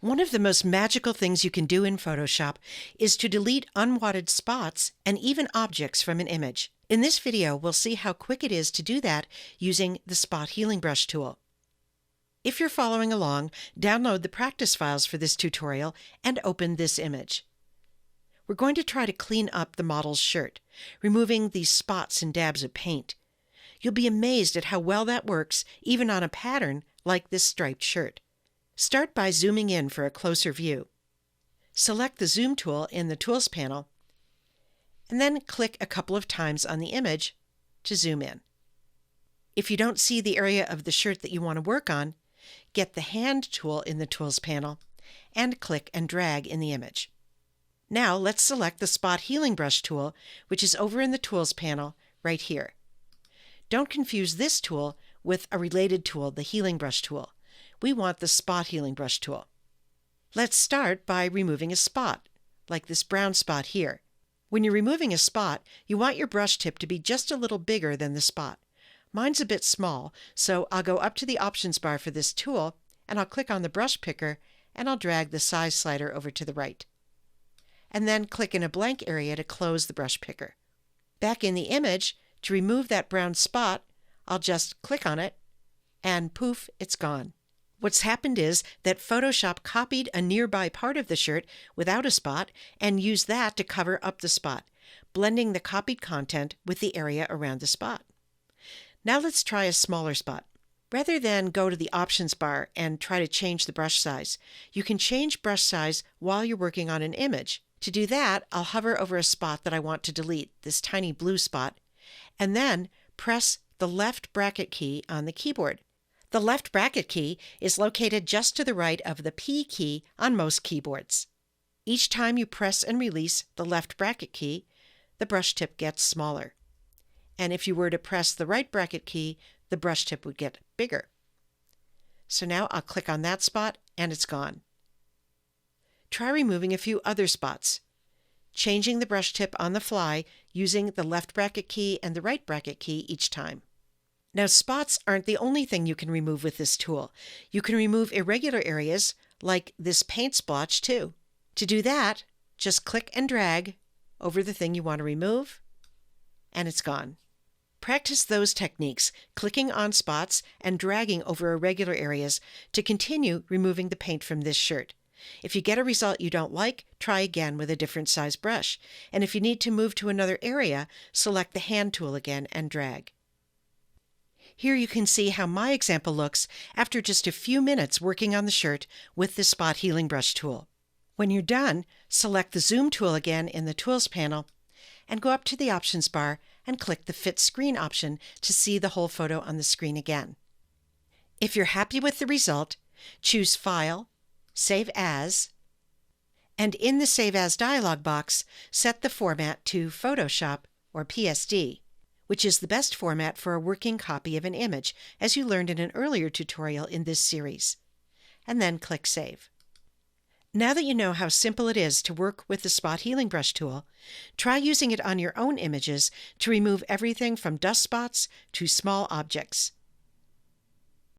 One of the most magical things you can do in Photoshop is to delete unwanted spots and even objects from an image. In this video, we'll see how quick it is to do that using the Spot Healing Brush tool. If you're following along, download the practice files for this tutorial and open this image. We're going to try to clean up the model's shirt, removing these spots and dabs of paint. You'll be amazed at how well that works, even on a pattern like this striped shirt. Start by zooming in for a closer view. Select the Zoom tool in the Tools panel, and then click a couple of times on the image to zoom in. If you don't see the area of the shirt that you want to work on, get the Hand tool in the Tools panel and click and drag in the image. Now let's select the Spot Healing Brush tool, which is over in the Tools panel right here. Don't confuse this tool with a related tool, the Healing Brush tool. We want the Spot Healing Brush tool. Let's start by removing a spot, like this brown spot here. When you're removing a spot, you want your brush tip to be just a little bigger than the spot. Mine's a bit small, so I'll go up to the options bar for this tool, and I'll click on the brush picker, and I'll drag the size slider over to the right. And then click in a blank area to close the brush picker. Back in the image, to remove that brown spot, I'll just click on it, and poof, it's gone. What's happened is that Photoshop copied a nearby part of the shirt without a spot and used that to cover up the spot, blending the copied content with the area around the spot. Now let's try a smaller spot. Rather than go to the options bar and try to change the brush size, you can change brush size while you're working on an image. To do that, I'll hover over a spot that I want to delete, this tiny blue spot, and then press the left bracket key on the keyboard. The left bracket key is located just to the right of the P key on most keyboards. Each time you press and release the left bracket key, the brush tip gets smaller. And if you were to press the right bracket key, the brush tip would get bigger. So now I'll click on that spot and it's gone. Try removing a few other spots, changing the brush tip on the fly using the left bracket key and the right bracket key each time. Now, spots aren't the only thing you can remove with this tool. You can remove irregular areas like this paint splotch too. To do that, just click and drag over the thing you want to remove, and it's gone. Practice those techniques, clicking on spots and dragging over irregular areas to continue removing the paint from this shirt. If you get a result you don't like, try again with a different size brush. And if you need to move to another area, select the Hand tool again and drag. Here you can see how my example looks after just a few minutes working on the shirt with the Spot Healing Brush tool. When you're done, select the Zoom tool again in the Tools panel and go up to the options bar and click the Fit Screen option to see the whole photo on the screen again. If you're happy with the result, choose File, Save As, and in the Save As dialog box, set the format to Photoshop or PSD, which is the best format for a working copy of an image, as you learned in an earlier tutorial in this series. And then click Save. Now that you know how simple it is to work with the Spot Healing Brush tool, try using it on your own images to remove everything from dust spots to small objects.